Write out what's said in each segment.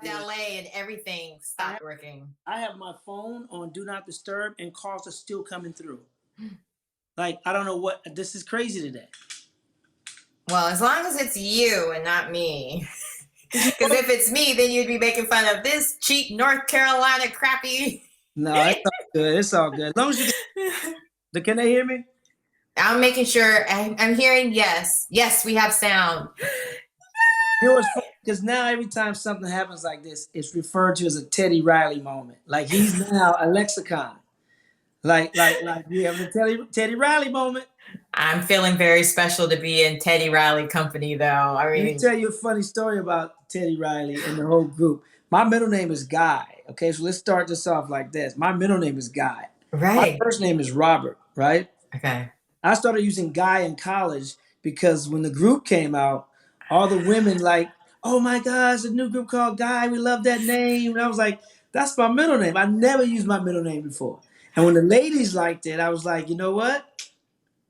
LA and everything stopped working. I have my phone on Do Not Disturb and calls are still coming through. Like, I don't know what, this is crazy today. Well, as long as it's you and not me. Because if it's me, then you'd be making fun of this cheap North Carolina crappy. No, it's all good. It's all good. As long as you can they hear me? I'm making sure. I'm hearing yes. Yes, we have sound. You know what's funny? Because now every time something happens like this, it's referred to as a Teddy Riley moment. Like he's now a lexicon. Like we have the Teddy Riley moment. I'm feeling very special to be in Teddy Riley company, though. I mean, let me tell you a funny story about Teddy Riley and the whole group. My middle name is Guy. Okay, so let's start this off like this. My middle name is Guy. Right. My first name is Robert, right? Okay. I started using Guy in college because when the group came out, all the women like, oh my gosh, a new group called Guy. We love that name. And I was like, that's my middle name. I never used my middle name before. And when the ladies liked it, I was like, you know what?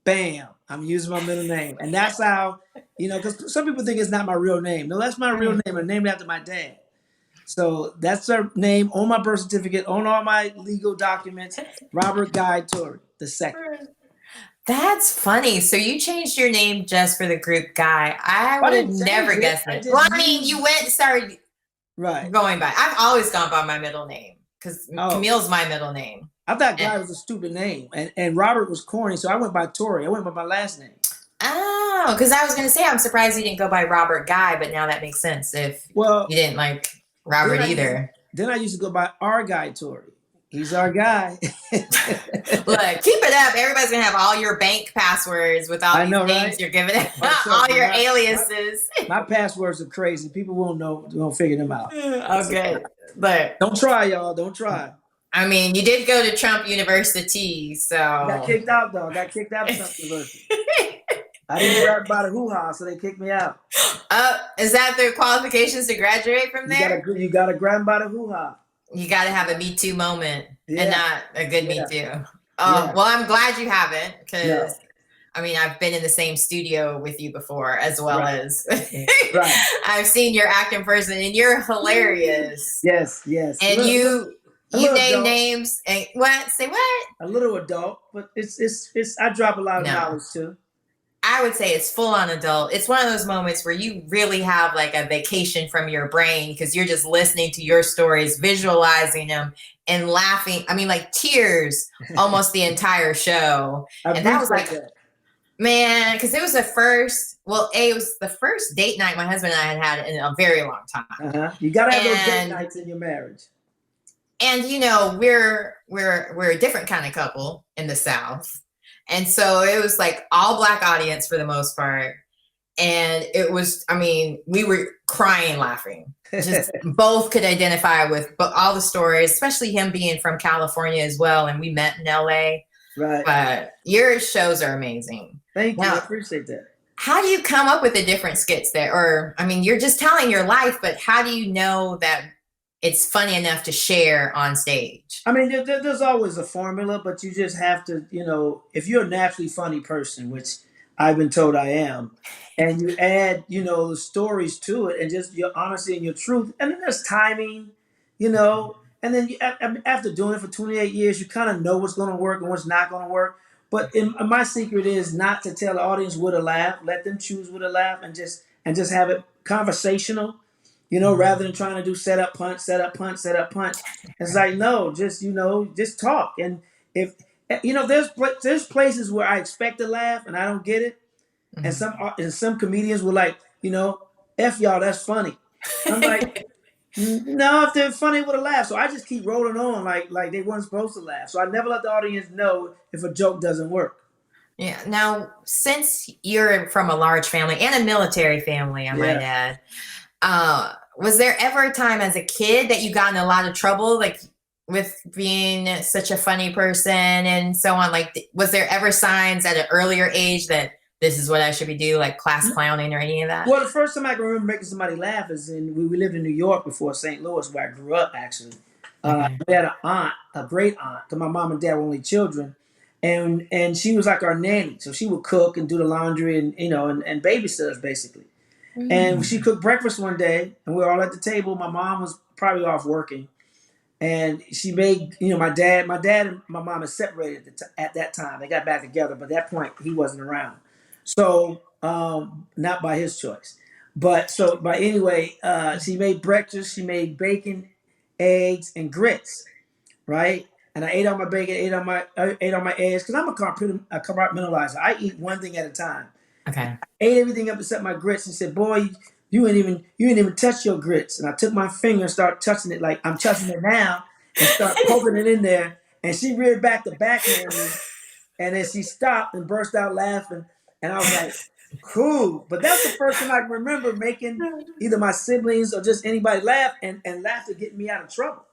Bam, I'm using my middle name. And that's how, because some people think it's not my real name. No, that's my real name. I named it after my dad. So that's her name on my birth certificate, on all my legal documents, Robert Guy Torry II. That's funny. So you changed your name just for the group Guy. I would never guess it. Well, I mean, you went and started going by. I've always gone by my middle name because Camille's my middle name. I thought Guy was a stupid name, and Robert was corny, so I went by Torry. I went by my last name. Oh, because I was going to say, I'm surprised you didn't go by Robert Guy, but now that makes sense if you didn't like Robert either. Then I used to go by our Guy Torry. He's our guy. Look, keep it up. Everybody's going to have all your bank passwords with all these names you're giving it, all your aliases. My passwords are crazy. People won't figure them out. Okay. But don't try, y'all. Don't try. I mean, you did go to Trump University, so. Got kicked out, though. Got kicked out of Trump University. I didn't grab by the hoo-ha, so they kicked me out. Is that the qualifications to graduate from there? You got to grab by the hoo-ha. You got to have a Me Too moment and not a good Me Too. Well, I'm glad you haven't because, I mean, I've been in the same studio with you before as well as I've seen your act in person and you're hilarious. Yes. And you name names and what? Say what? A little adult, but it's I drop a lot of knowledge too. I would say it's full on adult. It's one of those moments where you really have like a vacation from your brain because you're just listening to your stories, visualizing them and laughing. I mean, like tears almost the entire show. And that was like, man, because it was the first, it was the first date night my husband and I had in a very long time. You got to have those date nights in your marriage. And, we're a different kind of couple in the South. And so it was like all Black audience for the most part. And it was, I mean, we were crying, laughing. Just both could identify with all the stories, especially him being from California as well. And we met in LA. Right. But your shows are amazing. Thank you. I appreciate that. How do you come up with the different skits there? Or, I mean, you're just telling your life, but how do you know that it's funny enough to share on stage? I mean, there's always a formula, but you just have to, if you're a naturally funny person, which I've been told I am, and you add, the stories to it and just your honesty and your truth. And then there's timing, and then after doing it for 28 years, you kind of know what's going to work and what's not going to work. But my secret is not to tell the audience where to laugh. Let them choose where to laugh and just have it conversational. Rather than trying to do set up punch. It's like, no, just talk. And if, there's places where I expect to laugh and I don't get it. Mm-hmm. And some comedians were like, F y'all, that's funny. I'm like, no, if they're funny, would have laughed. So I just keep rolling on like they weren't supposed to laugh. So I never let the audience know if a joke doesn't work. Yeah. Now, since you're from a large family and a military family, I might add, was there ever a time as a kid that you got in a lot of trouble, like with being such a funny person and so on? Like, was there ever signs at an earlier age that this is what I should be doing, like class clowning or any of that? Well, the first time I can remember making somebody laugh is we lived in New York before St. Louis, where I grew up, actually. We had an aunt, a great aunt, because my mom and dad were only children. And she was like our nanny. So she would cook and do the laundry and, and babysit us, basically. And she Mm. cooked breakfast one day, and we were all at the table. My mom was probably off working, and she made, my dad and my mom had separated at that time. They got back together, but at that point he wasn't around, so not by his choice. But anyway, she made breakfast. She made bacon, eggs, and grits, right? And I ate all my bacon, ate all my eggs, because I'm a compartmentalizer. I eat one thing at a time. Okay. Ate everything up except my grits, and said, "Boy, you ain't even touch your grits." And I took my finger and started touching it like I'm touching it now, and start poking it in there. And she reared back to backhand me, and then she stopped and burst out laughing. And I was like, "Cool." But that's the first time I can remember making either my siblings or just anybody laugh, and laughter getting me out of trouble.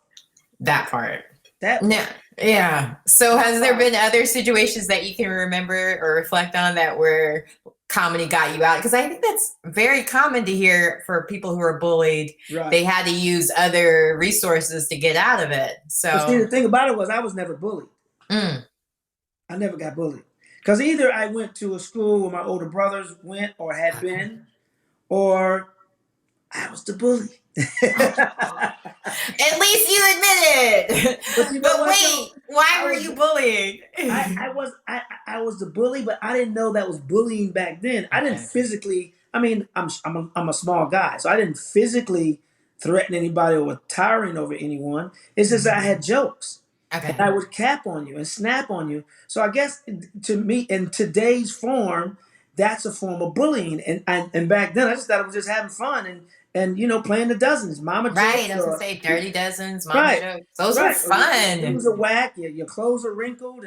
That part. That No. Yeah. So has there been other situations that you can remember or reflect on that where comedy got you out? Because I think that's very common to hear for people who are bullied. right. They had to use other resources to get out of it. But see, the So, thing about it was I was never bullied. mm, I never got bullied. Because either I went to a school where my older brothers went or had been, or I was the bully. at least you admit it. But you know But what, wait, though? why I were was you bullied? I was the bully, but I didn't know that was bullying back then. I didn't Okay. physically. I mean, I'm a small guy, so I didn't physically threaten anybody or was towering over anyone. It's just that I had jokes. And Okay. I would cap on you and snap on you. So I guess to me, in today's form, that's a form of bullying. And back then, I just thought it was just having fun and playing the dozens, mama Right. jokes, I was gonna say dirty dozens, mama right, jokes. Those were right. Or your fun. shoes are whack, your clothes are wrinkled,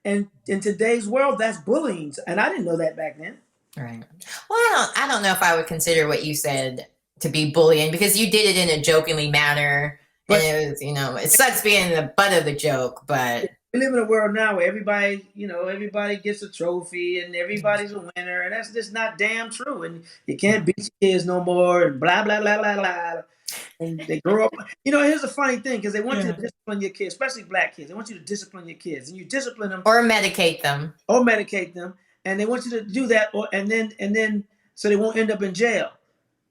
and in today's world, that's bullying. And I didn't know that back then. Right. Well, I don't know if I would consider what you said to be bullying because you did it in a jokingly manner. And But it sucks being the butt of the joke, but we live in a world now where everybody gets a trophy and everybody's a winner, and that's just not damn true. And you can't beat your kids no more, and blah blah blah blah blah. And they grow up. Here's the funny thing, because they want you to discipline your kids, especially black kids. They want you to discipline your kids, and you discipline them or medicate them. or medicate them, and they want you to do that, and then so they won't end up in jail,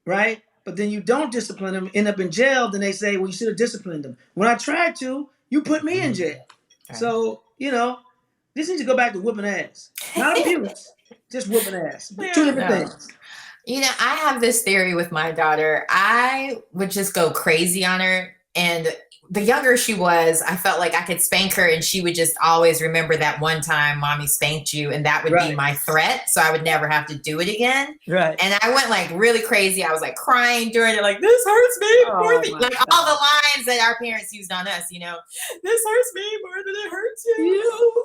right? But then you don't discipline them, end up in jail. Then they say, "Well, you should have disciplined them." When I tried to, you put me in jail. Right. So this needs to go back to whooping ass, not abuse, just whooping ass. Two different things. I have this theory with my daughter. I would just go crazy on her. And the younger she was, I felt like I could spank her and she would just always remember that one time mommy spanked you. And that would be my threat. So I would never have to do it again. Right. And I went like really crazy. I was like crying during it, like, this hurts me more than like God. All the lines that our parents used on us, this hurts me more than it hurts you.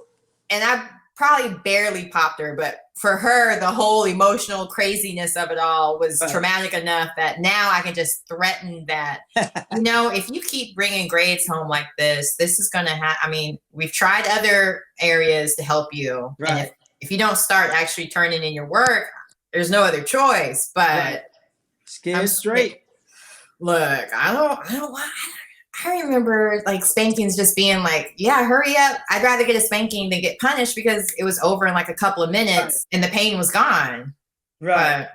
And I probably barely popped her, but for her, the whole emotional craziness of it all was traumatic enough that now I can just threaten that, if you keep bringing grades home like this is going to happen. I mean, we've tried other areas to help you. Right. And if you don't start actually turning in your work, there's no other choice. But scared straight. Look, I remember like spankings just being like, yeah, hurry up. I'd rather get a spanking than get punished because it was over in like a couple of minutes and the pain was gone. Right.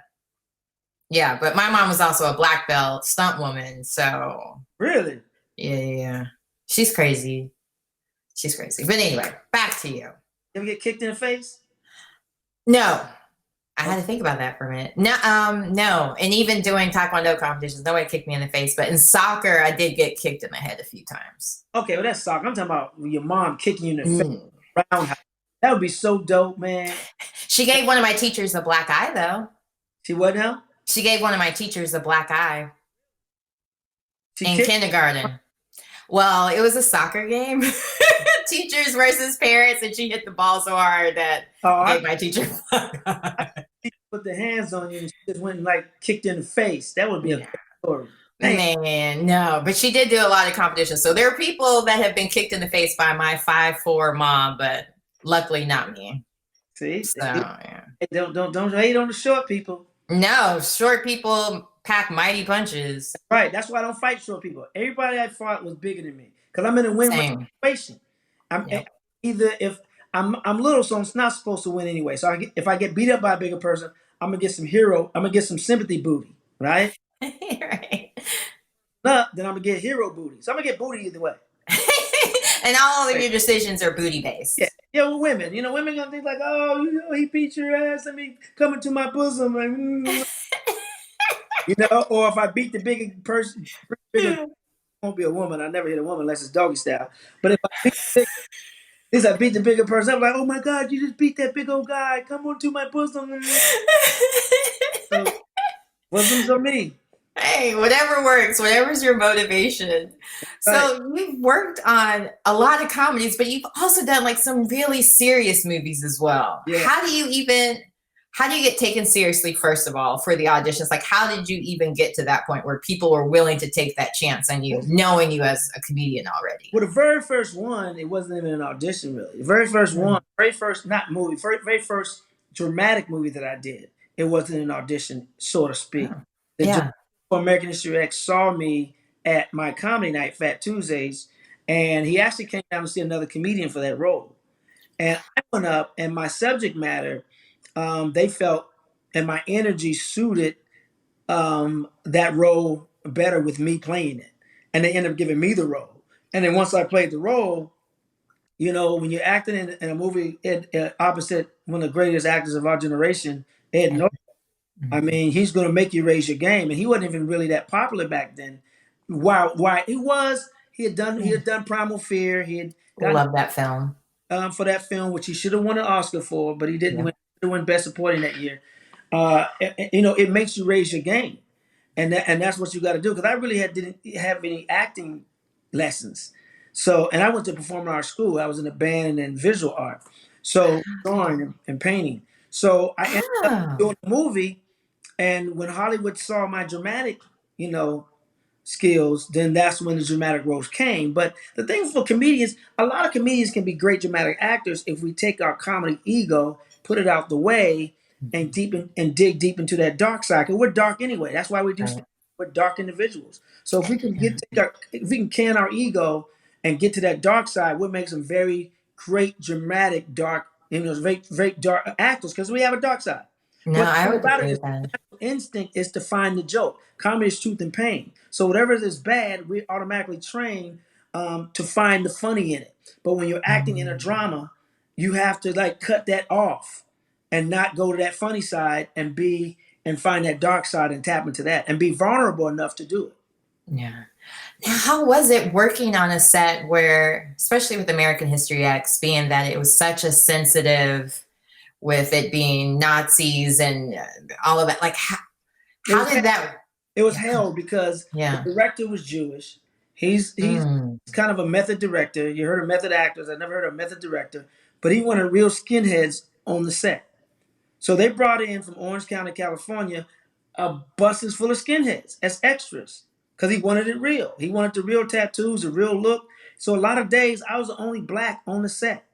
But my mom was also a black belt stunt woman. So. Really? Yeah. She's crazy. But anyway, back to you. You ever get kicked in the face? No. I had to think about that for a minute. No. And even doing taekwondo competitions, nobody kicked me in the face. But in soccer, I did get kicked in the head a few times. Okay, well, that's soccer. I'm talking about your mom kicking you in the face. Roundhouse. That would be so dope, man. She gave one of my teachers a black eye, though. She what now? She gave one of my teachers a black eye in kindergarten. Well, it was a soccer game. Teachers versus parents, and she hit the ball so hard that gave my teacher put the hands on you and she just went and like kicked in the face. That would be a good story. Man, no, but she did do a lot of competitions. So there are people that have been kicked in the face by my 5'4" mom, but luckily not me. See, so don't hate on the short people. No, short people pack mighty punches. Right, that's why I don't fight short people. Everybody I fought was bigger than me because I'm in a win-win situation. Either if I'm little, so I'm not supposed to win anyway. So if I get beat up by a bigger person, I'm gonna get some hero. I'm gonna get some sympathy booty, right? Right. No, then I'm gonna get hero booty. So I'm gonna get booty either way. And all of Right. your decisions are booty Yeah, based. yeah. With women, women gonna think like, oh, he beat your ass. Let me come into my bosom, like, Or if I beat the bigger person, bigger won't be a woman. I never hit a woman unless it's doggy style. But if I beat the bigger person, I'm like, oh my god, you just beat that big old guy. Come on to my bosom. So bosoms are me. Hey, whatever works, whatever's your motivation. Right. So you've worked on a lot of comedies, but you've also done like some really serious movies as well. Yeah. How do you get taken seriously, first of all, for the auditions? Like, how did you even get to that point where people were willing to take that chance on you, knowing you as a comedian already? Well, the very first one, it wasn't even an audition, really. The very first one, very first, not movie, very first dramatic movie that I did, it wasn't an audition, so to speak. Oh, The director yeah. for American History X saw me at my comedy night, Phat Tuesdays, and he actually came down to see another comedian for that role. And I went up, and my subject matter, they felt, and my energy suited that role better with me playing it. And they ended up giving me the role. And then once I played the role, when you're acting in a movie opposite one of the greatest actors of our generation, Ed Norton, I mean, he's going to make you raise your game. And he wasn't even really that popular back then. Why he was, he had done Primal Fear. He had gotten Love that film. for that film, which he should have won an Oscar for, but he didn't Yeah. win. He won Best Supporting that year. It makes you raise your game, and that's what you got to do. Because I really didn't have any acting lessons, and I went to performing arts school. I was in a band and in visual art, so drawing and painting. So I ended up Oh, doing a movie, and when Hollywood saw my dramatic, you know, skills, then that's when the dramatic roles came. But the thing for comedians, a lot of comedians can be great dramatic actors if we take our comedy ego, put it out the way, and dig deep into that dark side. Because we're dark anyway. That's why we do stuff. right. We're dark individuals. So if we can Yeah. if we can can our ego and get to that dark side, we'll make some very great dramatic dark, very, very dark actors because we have a dark side. No, But the I thing would about it agree is with that. instinct is to find the joke. Comedy is truth and pain. So whatever is bad, we automatically train to find the funny in it. But when you're acting in a drama, you have to like cut that off and not go to that funny side and find that dark side and tap into that and be vulnerable enough to do it. Yeah. Now, how was it working on a set where, especially with American History X, being that it was such a sensitive, with it being Nazis and all of that? Like, It how was did that? it was Yeah. hell because the Yeah. director was Jewish. He's Mm. kind of a method director. You heard of method actors. I never heard of method director, but he wanted real skinheads on the set. So they brought in from Orange County, California, buses full of skinheads as extras because he wanted it real. He wanted the real tattoos, the real look. So a lot of days I was the only black on the set.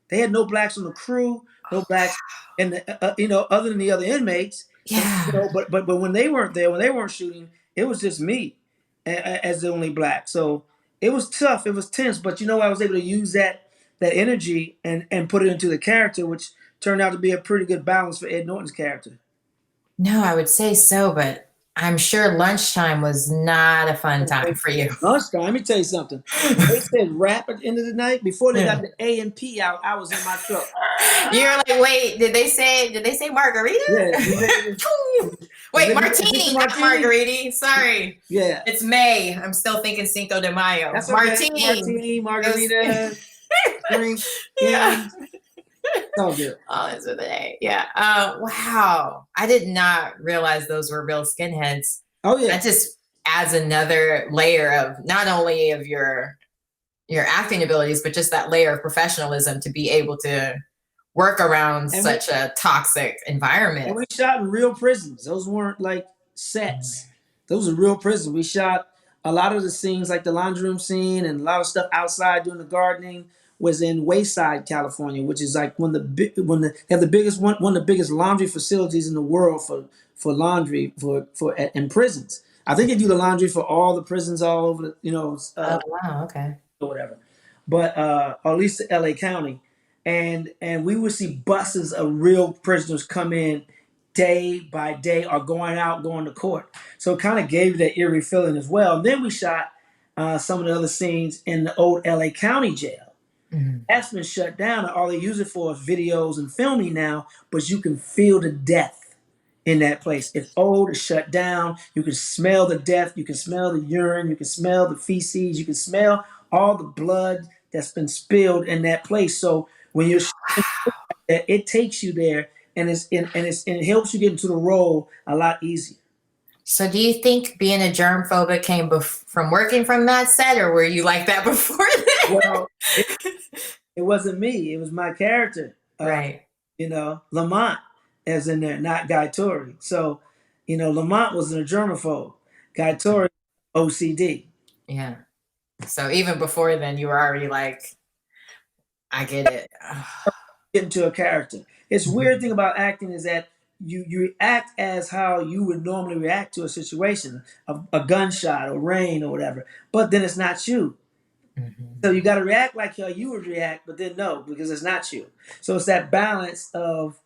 They had no blacks on the crew, no blacks, and other than the other inmates. And Yeah. but when they weren't there, when they weren't shooting, it was just me as the only black. So it was tough, it was tense. But I was able to use that energy and put it into the character, which turned out to be a pretty good balance for Ed Norton's character. No, I would say so, but I'm sure lunchtime was not a fun time for you. Lunchtime, let me tell you something. When they said rap at the end of the night, before they got Yeah. the A and P out, I was in my truck. You're like, wait, did they say margarita? Yeah, Wait, is this the martini, not martini? margarita. Sorry. Yeah, It's May. I'm still thinking Cinco de Mayo. that's okay. Martini. Martini, It margarita, drink, yeah. Kim's, it's all good. Oh, it's with an A. Yeah. Wow. I did not realize those were real skinheads. Oh yeah, That just adds another layer of not only of your acting abilities, but just that layer of professionalism to be able to work around and we such a toxic and environment. we shot in real prisons. Those weren't like sets. Those are real prisons. We shot a lot of the scenes, like the laundry room scene, and a lot of stuff outside doing the gardening was in Wayside, California, which is like they have the biggest one of the biggest laundry facilities in the world for laundry for in prisons. I think they do the laundry for all the prisons all over Oh, wow. Okay. or whatever, but or at least the LA County, and we would see buses of real prisoners come in day by day or going out, going to court. So it kind of gave you that eerie feeling as well. And then we shot some of the other scenes in the old LA County jail. Mhm. That's been shut down. And all they use it for is videos and filming now, but you can feel the death in that place. It's old, it's shut down. You can smell the death, you can smell the urine, you can smell the feces, you can smell all the blood that's been spilled in that place. So when you're it takes you there and and it helps you get into the role a lot easier. So do you think being a germphobic came from working from that set, or were you like that before Well, it, then? it wasn't me, it was my character. Right. Lamont is in there, not Guy Torry. So, Lamont was a germaphobe. Guy Torry, OCD. Yeah. So even before then, you were already like, I get it. Get into a character. It's weird thing about acting is that you act as how you would normally react to a situation, a gunshot or rain or whatever, but then it's not you. Mhm. So you got to react like how you would react, but then no, because it's not you. So it's that balance of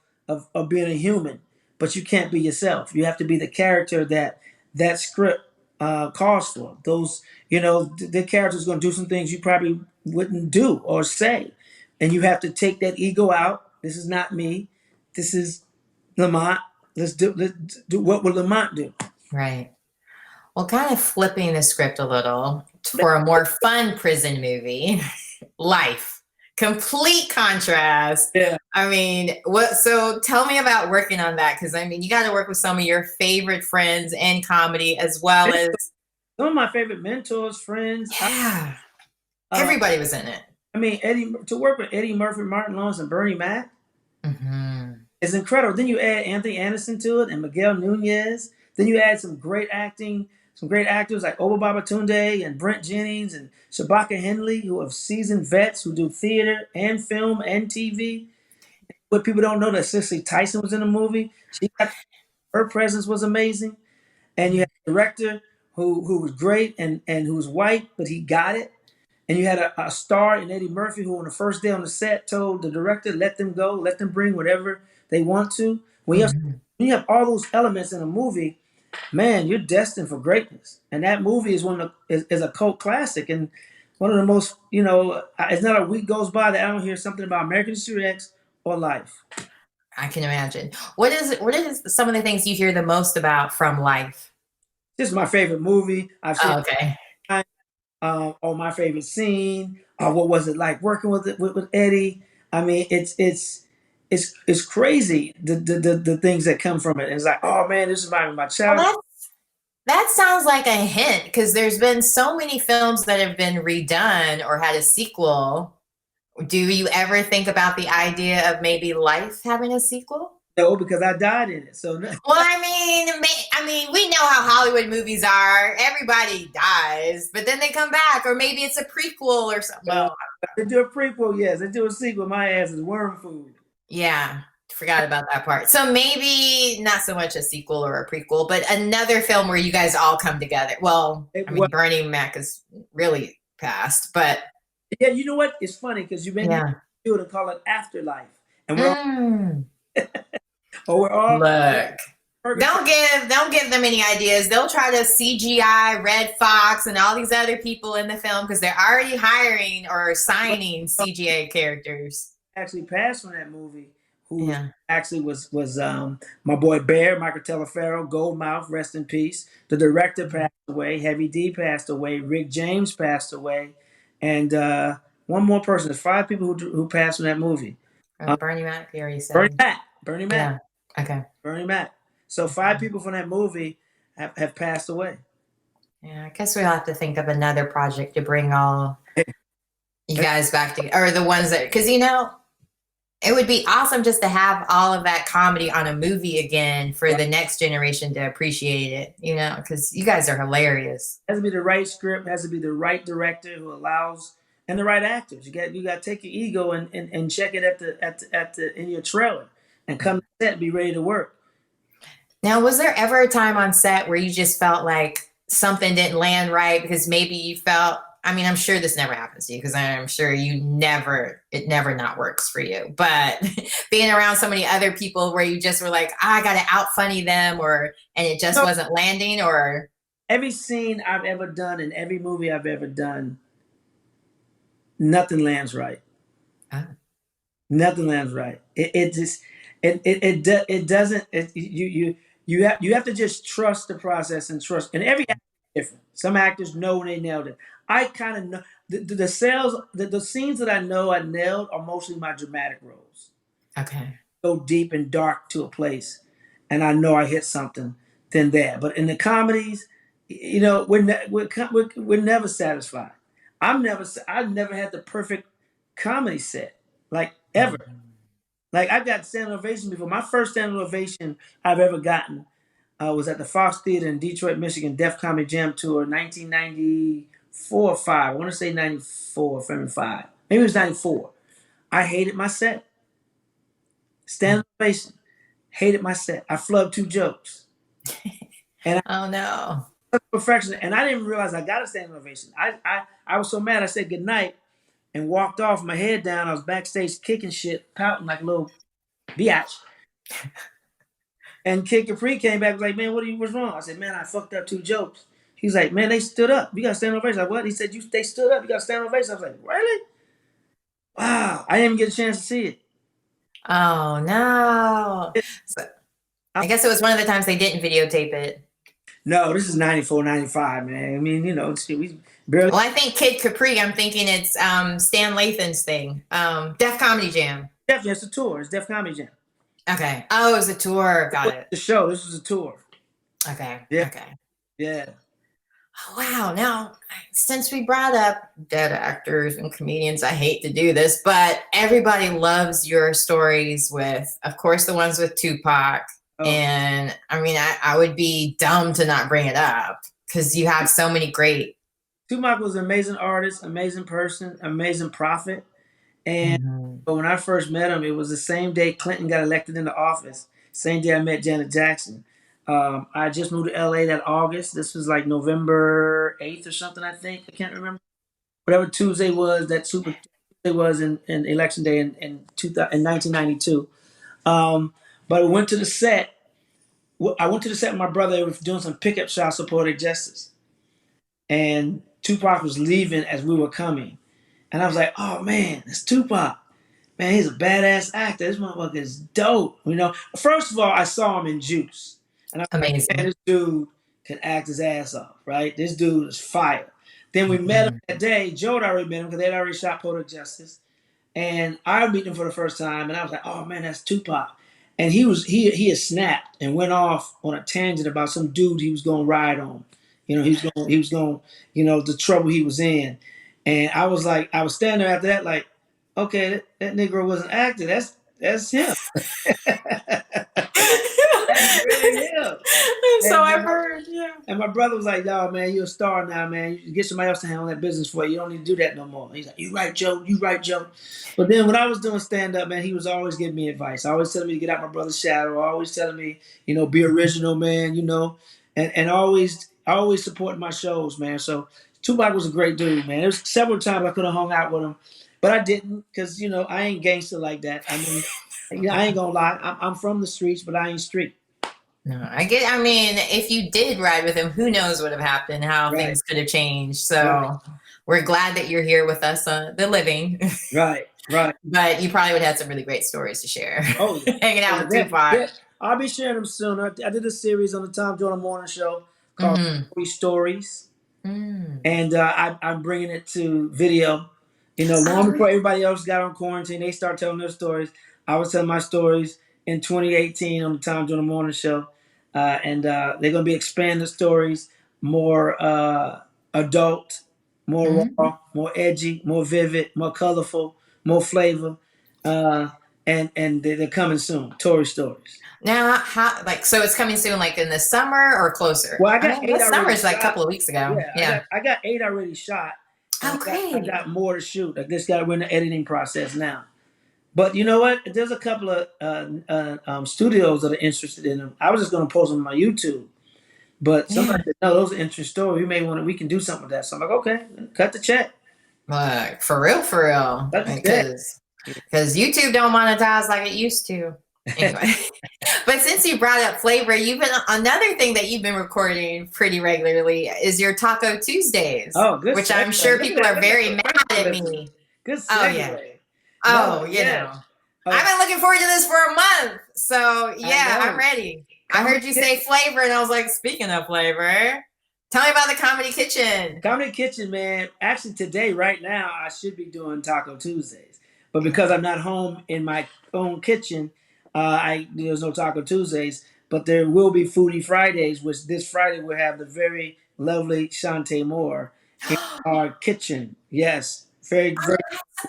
being a human, but you can't be yourself. You have to be the character that script calls for. Those, the character's going to do some things you probably wouldn't do or say, and you have to take that ego out. This is not me. This is Lamont. Let's do what would Lamont do? Right. Well, kind of flipping the script a little for a more fun prison movie, Life. Complete contrast. Yeah. I mean, so tell me about working on that, because I mean, you got to work with some of your favorite friends in comedy as well as, Some of my favorite mentors, friends. yeah, Uh, everybody was in it. I mean, Eddie to work with Eddie Murphy, Martin Lawrence, and Bernie Mac Hmm. is incredible. Then you add Anthony Anderson to it and Miguel Nunez. Then you add some great acting, some great actors like Oba Babatunde and Brent Jennings and Shabaka Henley, who are seasoned vets who do theater and film and TV. What people don't know that Cicely Tyson was in the movie. Her presence was amazing. And you had a director who was great and who was white, but he got it. And you had a star in Eddie Murphy who, on the first day on the set, told the director, "Let them go, let them bring whatever they want to." Hmm. When you have all those elements in a movie, man, you're destined for greatness. And that movie is is a cult classic and one of the most. It's not a week goes by that I don't hear something about American History X or Life. I can imagine. What is some of the things you hear the most about from Life? This is my favorite movie. I've seen Oh, okay. it or my favorite scene, or what was it like working with Eddie? I mean, it's crazy the things that come from it. It's like, oh man, this is my Well, child. that sounds like a hint, because there's been so many films that have been redone or had a sequel. Do you ever think about the idea of maybe Life having a sequel? No, because I died in it. So no, Well, I mean, we know how Hollywood movies are. Everybody dies, but then they come back, or maybe it's a prequel or something. uh, Well, they do a prequel, yes. They do a sequel. My ass is worm food. yeah, forgot about that part. So maybe not so much a sequel or a prequel, but another film where you guys all come together. Well, I Well, mean, Bernie Mac is really past, but yeah, you know what? It's funny because you maybe yeah. do it and call it afterlife, and Mm. we're all Look, purgatory. don't give them any ideas. They'll try to CGI Red Fox and all these other people in the film because they're already hiring or signing CGI characters. Actually passed from that movie. Who Yeah. actually was my boy Bear, Michael Teleferro, Goldmouth, rest in peace. The director passed away. Heavy D passed away. Rick James passed away, and one more person. There's five people who passed from that movie. Bernie Mac, you already Bernie said. Mac, Bernie Mac, Yeah. Okay. Bernie Mac. So five people from that movie have passed away. Yeah, I guess we'll have to think of another project to bring all you guys back together, or the ones that, because it would be awesome just to have all of that comedy on a movie again for the next generation to appreciate it, because you guys are hilarious. Has to be the right script, has to be the right director who allows, and the right actors. You got to take your ego and check it at the in your trailer and come to set and be ready to work. Now, was there ever a time on set where you just felt like something didn't land right because maybe you felt I mean, I'm sure this never happens to you because I'm sure it never not works for you. But being around so many other people where you just were like, I got to out funny them, and it just No, wasn't landing, or. every scene I've ever done in every movie I've ever done, nothing lands right. Oh, Nothing lands right. It just it doesn't. You have to just trust the process and trust. And every actor is different. Some actors know when they nailed it. I kind of know the sales the scenes that I nailed are mostly my dramatic roles. okay. Go deep and dark to a place, and I know I hit something. Then there, but in the comedies, we're never satisfied. I've never had the perfect comedy set, like ever. Mhm. Like I've got standing ovation before. My first standing ovation I've ever gotten was at the Fox Theater in Detroit, Michigan, Def Comedy Jam Tour, 1994 or 5. I want to say 94, if I'm 5. Maybe it was 94. I hated my set. Standing ovation. Hated my set. I flubbed 2 jokes. And Oh no. I was perfection. And I didn't realize I got a standing ovation. I was so mad I said goodnight and walked off, my head down. I was backstage kicking shit, pouting like a little biatch. And Kid Capri came back and was like, man, what's wrong? I said, man, I fucked up 2 jokes. He's like, man, they stood up. You got to stand ovation. I was like, what? He said, they stood up. You got to stand ovation. I was like, really? Wow. I didn't even get a chance to see it. Oh no. It- So, I- I guess it was one of the times they didn't videotape it. no, this is 94, 95, man. I mean, shit, we barely. Well, I think Kid Capri, I'm thinking it's Stan Lathan's thing. Def Comedy Jam. Definitely, it's a tour. It's Def Comedy Jam. Okay. Oh, it was a tour. Got it. The show. This was a tour. Okay. Yeah. Okay. Yeah. Oh, wow. Now, since we brought up dead actors and comedians, I hate to do this, but everybody loves your stories with, of course, the ones with Tupac. Oh. And I mean, I would be dumb to not bring it up because you have so many great. Tupac was an amazing artist, amazing person, amazing prophet. And Mhm. but when I first met him, it was the same day Clinton got elected into office. Same day I met Janet Jackson. I just moved to LA that August. This was like November 8th or something, I think. I can't remember. Whatever Tuesday was, that Super Tuesday was in election day in 1992. But I went to the set. I went to the set with my brother. They were doing some pickup shots for Poetic Justice. And Tupac was leaving as we were coming. And I was like, oh man, it's Tupac. Man, he's a badass actor. This motherfucker is dope. First of all, I saw him in Juice. And I was like, man, Amazing. this dude can act his ass off, right? This dude is fire. Then we met him Mhm. that day. Joe had already met him because they'd already shot Poetic Justice. And I met him for the first time, and I was like, "Oh man, that's Tupac." And he had snapped and went off on a tangent about some dude he was going to ride on. He was going, the trouble he was in. And I was like, I was standing there after that, like, okay, that Negro wasn't acting. That's him. That's really him. So And I've heard, yeah. and my brother was like, "Yo, man, you're a star now, man. You get somebody else to handle that business for you. You don't need to do that no more." He's like, "You right, Joe. You right, Joe." But then when I was doing stand up, man, he was always giving me advice. Always telling me to get out my brother's shadow. Always telling me, be original, man. And always supporting my shows, man. So Tupac was a great dude, man. There was several times I could have hung out with him, but I didn't because I ain't gangster like that. I mean, I ain't gonna lie. I'm from the streets, but I ain't street. No, I mean, if you did ride with him, who knows what would have happened, how Right, things could have changed. right, So we're glad that you're here with us, the living. right, right. But you probably would have some really great stories to share, Oh yeah. hanging Oh out yeah. with Tupac. I'll be sharing them soon. I did a series on the Tom Jordan Morning Show called Mm-hmm. Three Stories, Mm. and I'm bringing it to video. Oh, Long before really? everybody else got on quarantine, they start telling their stories. I was telling my stories in 2018 on the Tom Jordan Morning Show, and they're gonna be expanded stories, more adult, more Mm. raw, more edgy, more vivid, more colorful, more flavor. Uh, and they're coming soon. Tory stories. Now, so it's coming soon, like in the summer or closer? Well, I I got mean, 8 this summer already is like a shot. couple of weeks ago. Yeah, Yeah. I got 8 already shot, and Oh, I great. got more to shoot. I just got we're in the editing process now. But you know what? There's a couple of studios that are interested in them. I was just going to post them on my YouTube, But Yeah. somebody said, no, those are interesting stories. We can do something with that. So I'm like, okay, cut the check. Look, for real. Cut the check. Because YouTube don't monetize like it used to. Anyway. But since you brought up flavor, you've been another thing that you've been recording pretty regularly is your Taco Tuesdays, Oh, good which segue. I'm sure Look people at are that. very mad at me. Good Oh yeah. segue. Oh, No, you yes. know. I've been looking forward to this for a month. So yeah, I'm ready. I heard you say flavor and I was like, speaking of flavor, tell me about the Comedy Kitchen. Comedy Kitchen, man. Actually, today, right now, I should be doing Taco Tuesdays. But because I'm not home in my own kitchen, there's no Taco Tuesdays. But there will be Foodie Fridays, which this Friday we'll have the very lovely Shantae Moore in our kitchen. Yes, very, very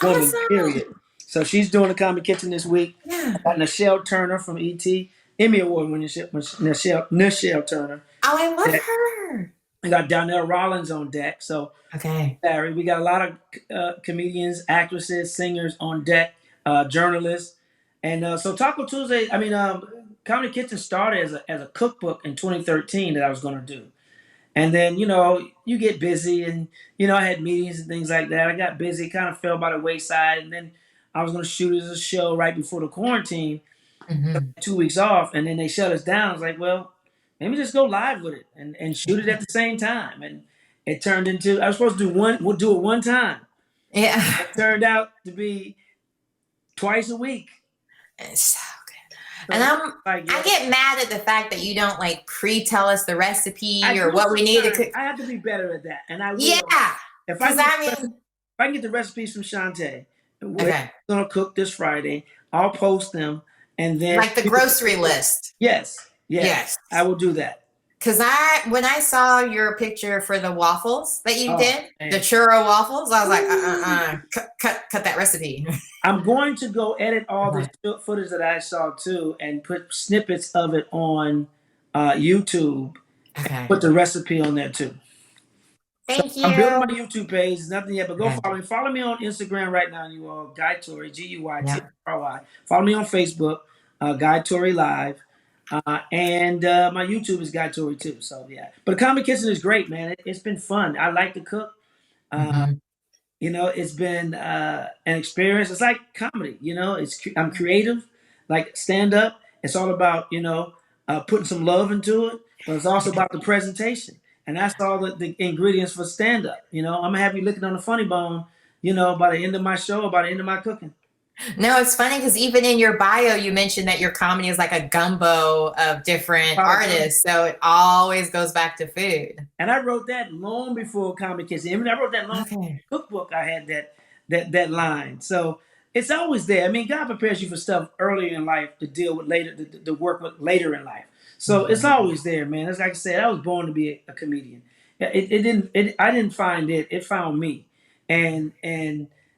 woman, Awesome. period. So she's doing the Comedy Kitchen this week. Yeah. Got Nichelle Turner from E.T., Emmy Award winning Nichelle Turner. Oh, I love her. We got Donnell Rollins on deck. So Okay. Larry, we got a lot of comedians, actresses, singers on deck, journalists, and so Taco Tuesday. Comedy Kitchen started as a cookbook in 2013 that I was going to do, and then you get busy, and I had meetings and things like that. I got busy, kind of fell by the wayside, and then I was going to shoot it as a show right before the quarantine. 2 weeks off, and then they shut us down. I was like, well, maybe just go live with it and shoot it at the same time. And it turned into I was supposed to we'll do it one time. Yeah. It turned out to be twice a week. It's so good. And I get mad at the fact that you don't like pre-tell us the recipe or what we need to cook. I have to be better at that, and I will. Yeah, if I can get the recipes from Shantae, we're gonna cook this Friday. I'll post them, and then like the grocery list. Yes, I will do that. Because when I saw your picture for the waffles that you did, man. the churro waffles, I was like, cut that recipe. I'm going to go edit all the footage that I saw too, and put snippets of it on YouTube. Okay. Put the recipe on there too. Thank you. I'm building my YouTube page. Nothing yet, but go follow me. Follow me on Instagram right now, you all. Guy Torry, Guytorry. Follow me on Facebook, Guy Torry Live. And my YouTube is Guy Torry too. So yeah, but the Comedy Kitchen is great, man. It's been fun. I like to cook. It's been an experience. It's like comedy. I'm creative, like stand up. It's all about putting some love into it, but it's also about the presentation. And that's all the ingredients for stand up. I'm gonna have you looking on the funny bone. By the end of my show, or by the end of my cooking. No, it's funny because even in your bio, you mentioned that your comedy is like a gumbo of different artists. So it always goes back to food. And I wrote that long before Comedy Kitchen. I mean, I wrote that long cookbook. I had that line. So it's always there. I mean, God prepares you for stuff earlier in life to deal with later, to work with later in life. So it's always there, man. It's like I said, I was born to be a comedian. I didn't find it. It found me. And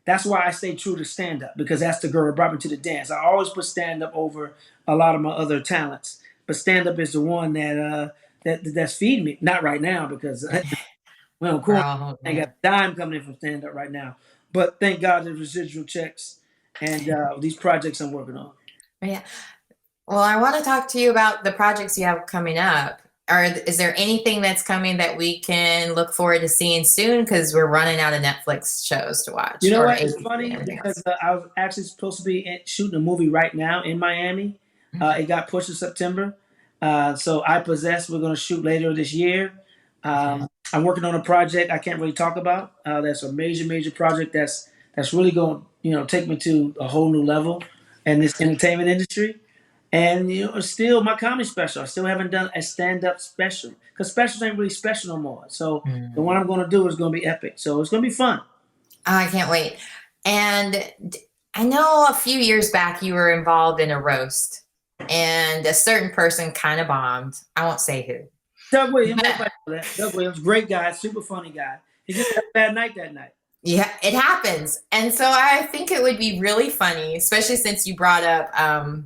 that's why I stay true to stand-up, because that's the girl that brought me to the dance. I always put stand-up over a lot of my other talents, but stand-up is the one that's feeding me. Not right now, because well, of course, I ain't got a dime coming in from stand-up right now. But thank God there's residual checks and these projects I'm working on. Yeah. Well, I want to talk to you about the projects you have coming up. Is there anything that's coming that we can look forward to seeing soon? Because we're running out of Netflix shows to watch. You know what? It's funny because I was actually supposed to be shooting a movie right now in Miami. It got pushed to September. So I Possess, we're going to shoot later this year. I'm working on a project I can't really talk about. That's a major project that's really going to take me to a whole new level in this entertainment industry. And still my comedy special. I still haven't done a stand-up special because specials ain't really special no more. So the one I'm going to do is going to be epic. So it's going to be fun. Oh, I can't wait. And I know a few years back you were involved in a roast, and a certain person kind of bombed. I won't say who. Doug Williams. Doug Williams, great guy, super funny guy. He just had a bad night that night. Yeah, it happens. And so I think it would be really funny, especially since you brought up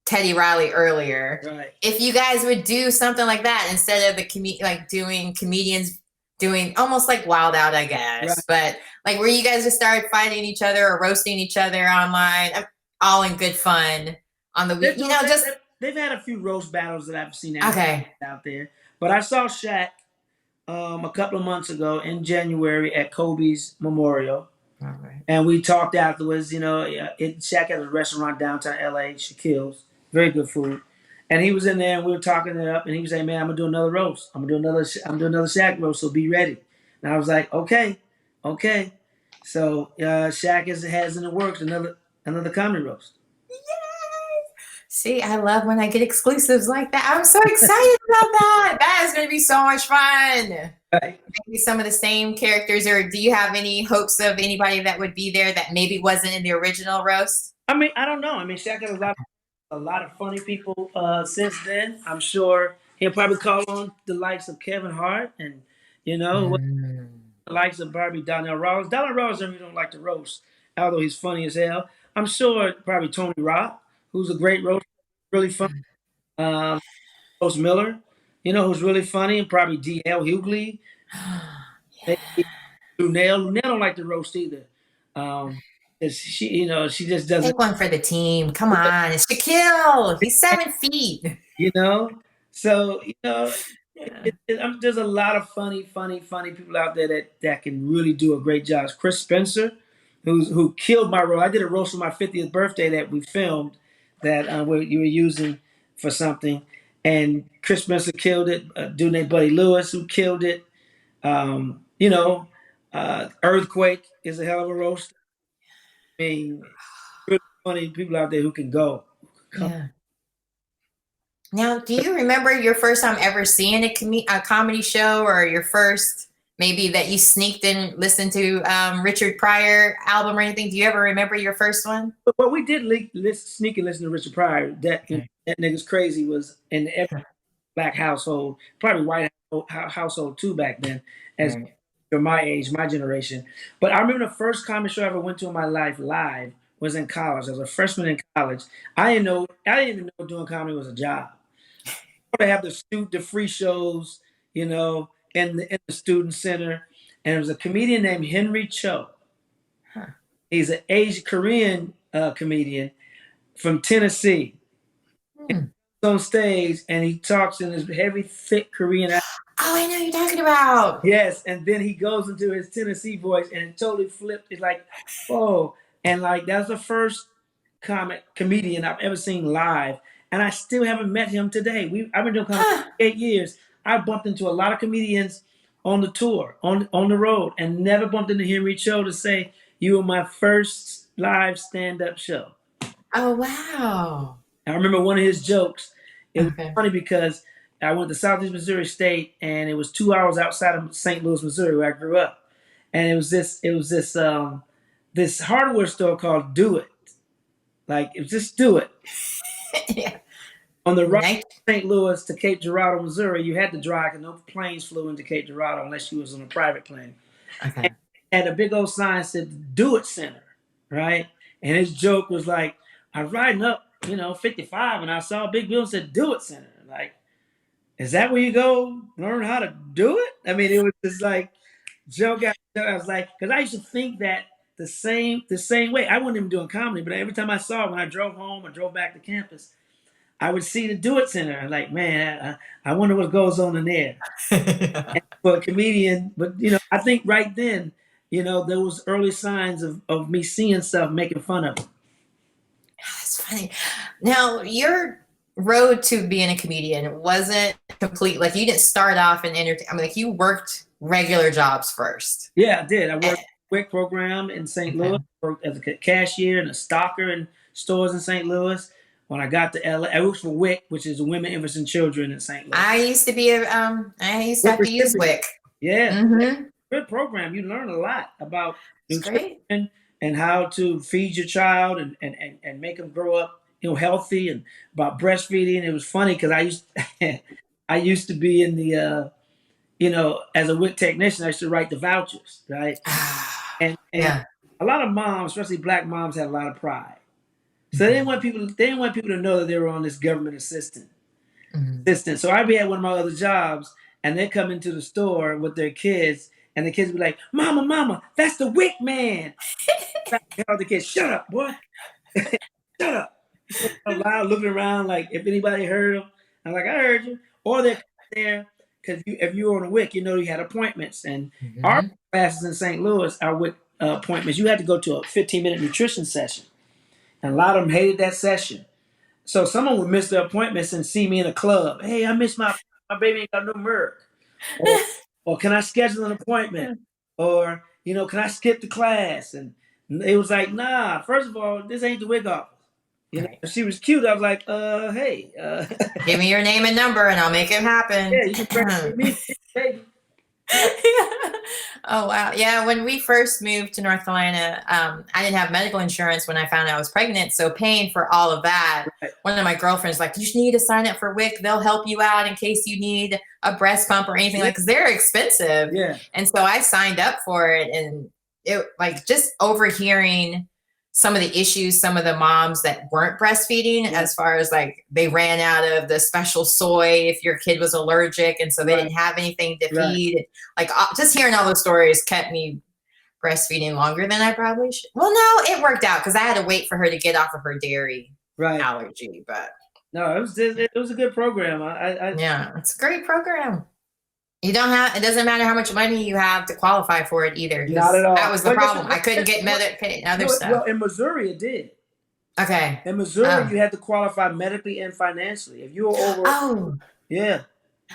Teddy Riley earlier. Right. If you guys would do something like that instead of doing comedians doing almost like Wild Out, I guess. Right. But like where you guys just started fighting each other or roasting each other online, all in good fun on the week. They've had a few roast battles that I've seen out there. But I saw Shaq a couple of months ago in January at Kobe's memorial, All right. and we talked afterwards. You know, Shaq has a restaurant downtown LA, Shaquille's, very good food. And he was in there, and we were talking it up, and he was saying, "Man, I'm gonna do another roast. I'm gonna do another Shaq roast. So be ready." And I was like, "Okay, okay." So Shaq has in the works another comedy roast. See, I love when I get exclusives like that. I'm so excited about that. That is going to be so much fun. Right. Maybe some of the same characters, or do you have any hopes of anybody that would be there that maybe wasn't in the original roast? I mean, I don't know. I mean, Shaq has a lot of funny people since then. I'm sure he'll probably call on the likes of Kevin Hart and Mm. the likes of Barbie Donnell Rawls. Donnell Rawls really don't like to roast, although he's funny as hell. I'm sure probably Tony Rock, who's a great roaster, really funny. Um, Rose Miller, who's really funny, and probably D.L. Hughley. Maybe Lunell. Lunell don't like to roast either. 'Cause she just doesn't. Take one for the team. Come on. It's Shaquille. He's 7 feet. You know, so Yeah. there's a lot of funny people out there that can really do a great job. Chris Spencer, who killed my role. I did a roast for my 50th birthday that we filmed that you were using for something, and Chris Spencer killed it. A dude named Buddy Lewis who killed it. You know, Earthquake is a hell of a roast. I mean, really funny people out there who can go. Yeah. Now, do you remember your first time ever seeing a comedy show, or your first maybe that you sneaked in listened to Richard Pryor album or anything? Do you ever remember your first one? But we did sneak and listen to Richard Pryor. That nigga's crazy was in every black household, probably white household too back then, as Right. for my age, my generation. But I remember the first comedy show I ever went to in my life live was in college. I was a freshman in college. I didn't even know doing comedy was a job. To have the free shows, in the student center, and there was a comedian named Henry Cho. Huh. He's an Asian Korean comedian from Tennessee. Hmm. He's on stage and he talks in his heavy, thick Korean accent. Oh, I know who you're talking about. Yes, and then he goes into his Tennessee voice and it totally flipped. It's like, whoa, and like that's the first comedian I've ever seen live, and I still haven't met him today. I've been doing comedy Huh. for 8 years. I bumped into a lot of comedians on the tour, on the road, and never bumped into Henry Cho to say you were my first live stand-up show. Oh, wow. I remember one of his jokes. It was Okay. funny because I went to Southeast Missouri State, and it was 2 hours outside of St. Louis, Missouri, where I grew up. And this hardware store called Do It. Like, it was just Do It. Yeah. On the route Nice. from St. Louis to Cape Girardeau, Missouri, you had to drive because no planes flew into Cape Girardeau unless you was on a private plane. Okay. And a big old sign said Do It Center, right? And his joke was like, I was riding up, 55, and I saw a big building said Do It Center. Like, is that where you go learn how to do it? I mean, it was just like joke after joke. I was like, because I used to think that the same way. I wasn't even doing comedy, but every time I saw it, when I drove home or drove back to campus, I would see the Do It Center. I'm like, man, I wonder what goes on in there. And for a comedian, but I think right then, there was early signs of me seeing stuff, making fun of it. That's funny. Now, your road to being a comedian wasn't complete. Like, you didn't start off in entertainment. I mean, like, you worked regular jobs first. Yeah, I did. I Eh, worked at a WIC program in St. Okay. Louis. Worked as a cashier and a stocker in stores in St. Louis. When I got to LA, I worked for WIC, which is Women, Infants, and Children in St. Louis. I used to be I used to WIC have to use recipient. WIC. Yeah, Mm-hmm. good program. You learn a lot about It's great. nutrition and how to feed your child and make them grow up, healthy, and about breastfeeding. It was funny because I used to be in the as a WIC technician, I used to write the vouchers, right? And Yeah. a lot of moms, especially black moms, had a lot of pride. So they didn't want people to know that they were on this government Mhm. assistance. So I'd be at one of my other jobs, and they come into the store with their kids, and the kids would be like, "Mama, mama, that's the WIC man." I tell the kids, "Shut up, boy, shut up." Out loud, looking around like if anybody heard them. I'm like, "I heard you." Or they're there, because if you were on a WIC, you had appointments, and our Mhm. classes in St. Louis, our WIC appointments, you had to go to a 15-minute nutrition session, and a lot of them hated that session. So someone would miss their appointments and see me in a club. Hey, I missed my baby ain't got no milk. Or or can I schedule an appointment? Or can I skip the class? And it was like, nah. First of all, this ain't the wig office. Right. If she was cute, I was like, hey, Give me your name and number and I'll make it happen. yeah, you can breastfeed me, baby. Oh wow. Yeah, when we first moved to North Carolina, I didn't have medical insurance when I found out I was pregnant. So paying for all of that, Right, one of my girlfriends like, you just need to sign up for WIC. They'll help you out in case you need a breast pump or anything, yeah, like, because they're expensive. yeah, And so I signed up for it, and it, like, just overhearing some of the issues, some of the moms that weren't breastfeeding, yeah, as far as like they ran out of the special soy if your kid was allergic, and so they right, didn't have anything to right, feed. Like, just hearing all those stories kept me breastfeeding longer than I probably should. Well, no, it worked out because I had to wait for her to get off of her dairy right. allergy. But No, it was a good program. yeah, it's a great program. You don't have, it doesn't matter how much money you have to qualify for it either, Not at because that all. was the Well, problem. I couldn't get other well, stuff. in Missouri, it did. Okay. In Missouri, Oh. you had to qualify medically and financially. If you were over, Oh. yeah,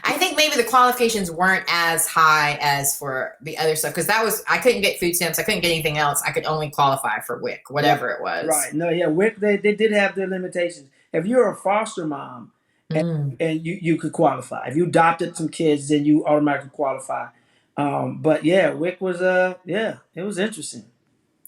I think maybe the qualifications weren't as high as for the other stuff, because that was, I couldn't get food stamps, I couldn't get anything else. I could only qualify for WIC, right, whatever it was. right. No, yeah, WIC, they did have their limitations. If you're a foster mom and, Mm. and you could qualify. If you adopted some kids, then you automatically qualify. But yeah, WIC was yeah, it was interesting.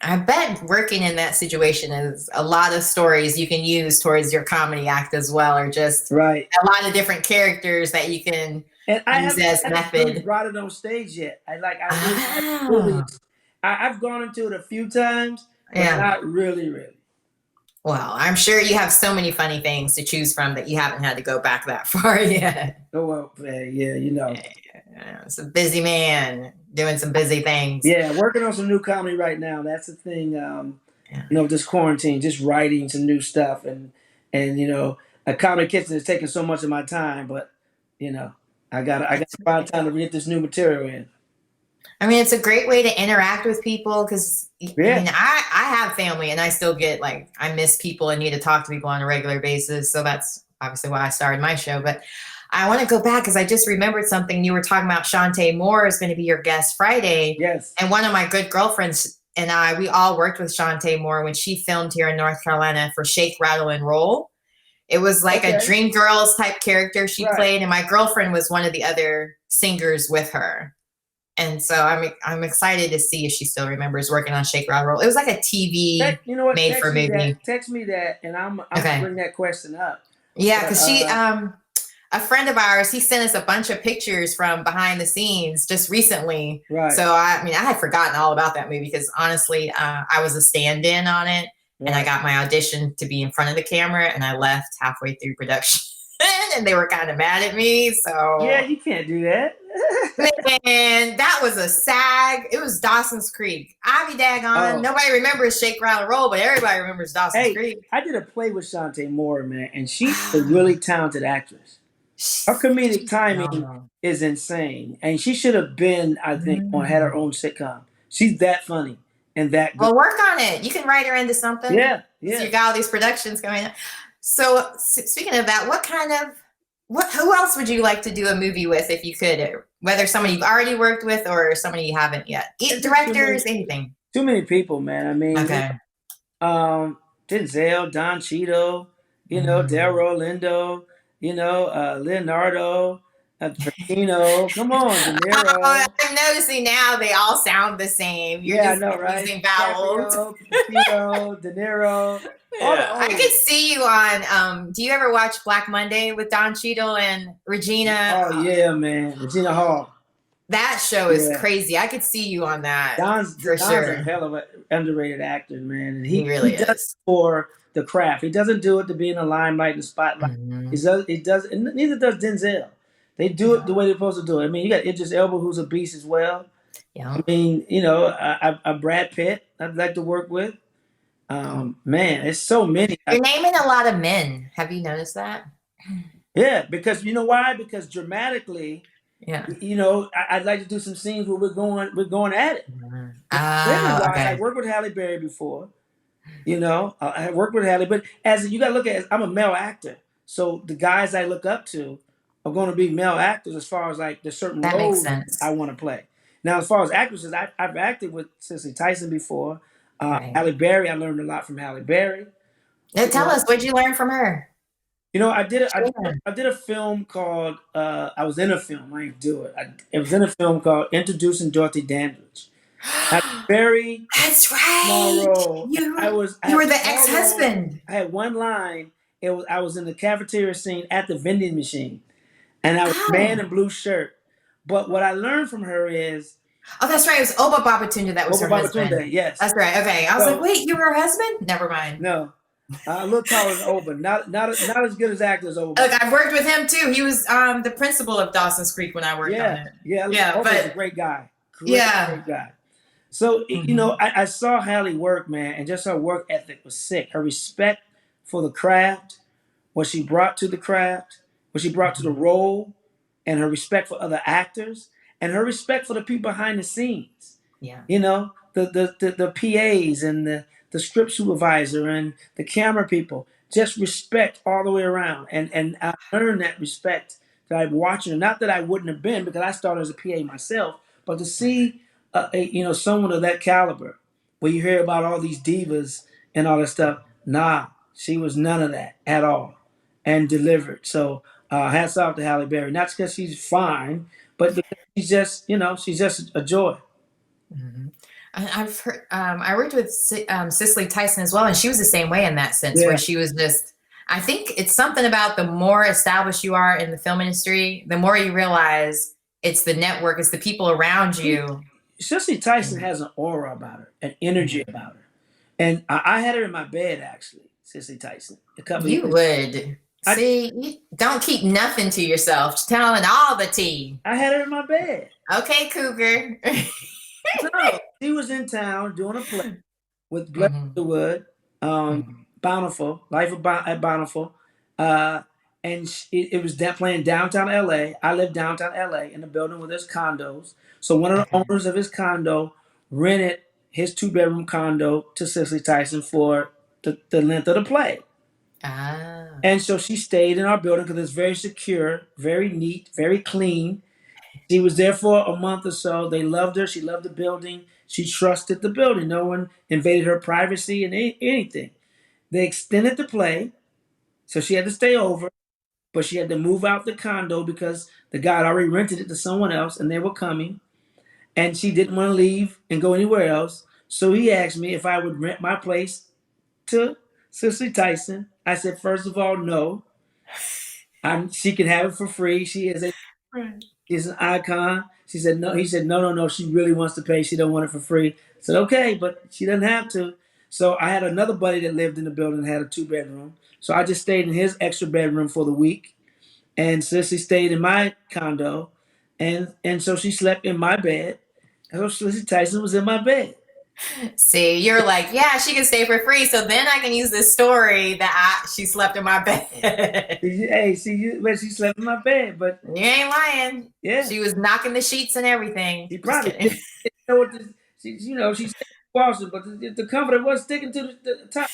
I bet working in that situation is a lot of stories you can use towards your comedy act as well, or just Right. a lot of different characters that you can And use as I haven't really method. brought it on stage yet. I really, Oh, I've gone into it a few times, but yeah. not really, really. Well, I'm sure you have so many funny things to choose from that you haven't had to go back that far yet. Oh well, yeah. Yeah, it's a busy man doing some busy things. Yeah, working on some new comedy right now. That's the thing. Yeah. This quarantine, just writing some new stuff, and a comedy kitchen is taking so much of my time, but you know, I got That's to find okay. time to get this new material in. I mean, it's a great way to interact with people because, I Yeah, mean, I have family and I still get, like, I miss people and need to talk to people on a regular basis. So that's obviously why I started my show. But I want to go back because I just remembered something. You were talking about Shantae Moore is going to be your guest Friday. yes. And one of my good girlfriends and we all worked with Shantae Moore when she filmed here in North Carolina for Shake, Rattle, and Roll. It was like a Okay, Dream Girls type character she right. played. And my girlfriend was one of the other singers with her. And so I'm excited to see if she still remembers working on Shake, Rattle, Roll. It was like a TV You know what? made for movie. Text me that, and I'm gonna Okay. bring that question up. Yeah, But because a friend of ours, he sent us a bunch of pictures from behind the scenes just recently. right, So I mean, I had forgotten all about that movie because honestly, I was a stand-in on it, and I right. got my audition to be in front of the camera, and I left halfway through production, and they were kind of mad at me. Yeah, So you can't do that. man, that was a SAG. It was Dawson's Creek. I be daggone. Oh, Nobody remembers Shake, Rattle, Roll, but everybody remembers Dawson's hey, Creek. I did a play with Shantae Moore, man, and she's a Ah, really talented actress. Her comedic she's timing phenomenal. is insane, and she should have been, I think, had her Mm. own sitcom. She's that funny and that good. Well, work on it. You can write her into something. Yeah, So yeah. you got all these productions going on. So speaking of that, who else would you like to do a movie with if you could? Whether somebody you've already worked with or somebody you haven't yet. It's just Directors, anything. too many people, man. I mean, Okay. Denzel, Don Cheadle, Mm. Delroy Lindo, Leonardo, Pacino. Come on, De Oh, Niro. I'm noticing now they all sound the same. You're Yeah, I just know, right? using vowels. DiCaprio, Pacino, De Niro, all the Yeah, I old could ones. see you on. Do you ever watch Black Monday with Don Cheadle and Regina? Oh yeah, man, Regina Hall. That show is Yeah, crazy. I could see you on that for Don's a sure. hell of an underrated actor, man, and He he really does it is. for the craft. He doesn't do it to be in the limelight and spotlight. Mhm. He does, and neither does Denzel. They do it the way they're supposed to do it. I mean, you got Idris Elba, who's a beast as well. Yeah. I mean, a Brad Pitt, I'd like to work with. Man, it's so many. You're naming a lot of men. Have you noticed that? Yeah, because you know why? Because dramatically, Yeah. I'd like to do some scenes where we're going at it. Mhm. Women Oh, wise, I okay. worked with Halle Berry before. I have worked with Halle, but as you got to look at it, I'm a male actor, so the guys I look up to are going to be male actors as far as like the certain That makes roles I sense. want to play. Now, as far as actresses, I've acted with Cicely Tyson before. Right. Halle Berry, I learned a lot from Halle Berry. Now You tell know, us, what'd you learn from her? I did a film called. I was in a film. I didn't do it. It was in a film called Introducing Dorothy Dandridge. I had a very That's small right. role. I You had were a the small role. ex-husband. I had one line. I was in the cafeteria scene at the vending machine, and I was man Oh. in blue shirt. But what I learned from her is Oh, that's right. It was Oba Babatunde that was Oba her husband. Babatunde. Yes. That's right. Okay. I was like, So wait, you were her husband? Never mind. no, a little taller than Oba. Not as good as actors Oba. Look, I've worked with him too. He was the principal of Dawson's Creek when I worked on Yeah, it. yeah. Yeah, Oba's a but great guy. yeah. Great guy. So Mhm. I saw Halle work, man, and just her work ethic was sick. Her respect for the craft, what she brought to the craft, what she brought to the Mhm. role, and her respect for other actors, and her respect for the people behind the scenes. Yeah. The PAs and the script supervisor and the camera people. Just respect all the way around, and I learned that respect that I'm watching. Not that I wouldn't have been because I started as a PA myself, but to see someone of that caliber, where you hear about all these divas and all that stuff. Nah, she was none of that at all, and delivered. So hats off to Halle Berry. Not because she's fine, but because she's just a joy. Mhm. I've heard. I worked with Cicely Tyson as well, and she was the same way in that sense, where Yeah, she was just. I think it's something about the more established you are in the film industry, the more you realize it's the network, it's the people around you. Cicely Tyson Yeah. has an aura about her, an energy Yeah. about her, and I had her in my bed actually. Cicely Tyson a couple of You years. would I see. Don't keep nothing to yourself. Telling all the tea. I had her in my bed. Okay, Cougar. No, she was in town doing a play with Bless Mhm. Wood, Mhm. Bountiful, at Bountiful, uh, and it was playing downtown LA. I live downtown LA in a building where there's condos. So one of the Okay. owners of his condo rented his two-bedroom condo to Cicely Tyson for the length of the play. Ah. And so she stayed in our building because it's very secure, very neat, very clean. She was there for a month or so. They loved her. She loved the building. She trusted the building. No one invaded her privacy and anything. They extended the play, so she had to stay over, but she had to move out the condo because the guy had already rented it to someone else and they were coming. And she didn't want to leave and go anywhere else. So he asked me if I would rent my place to Cicely Tyson. I said, first of all, no. She can have it for free. Right. She's an icon. She said no. He said no, no, no. She really wants to pay. She don't want it for free. I said okay, but she doesn't have to. So I had another buddy that lived in the building and had a two-bedroom. So I just stayed in his extra bedroom for the week, and Sissy stayed in my condo, and so she slept in my bed. And so Sissy Tyson was in my bed. See, you're like, yeah, she can stay for free, so then I can use this story that she slept in my bed. Hey, but she slept in my bed. But You ain't lying. yeah, She was knocking the sheets and everything. she Just probably kidding. didn't know what this. She stayed in Boston, but the comforter was sticking to the top.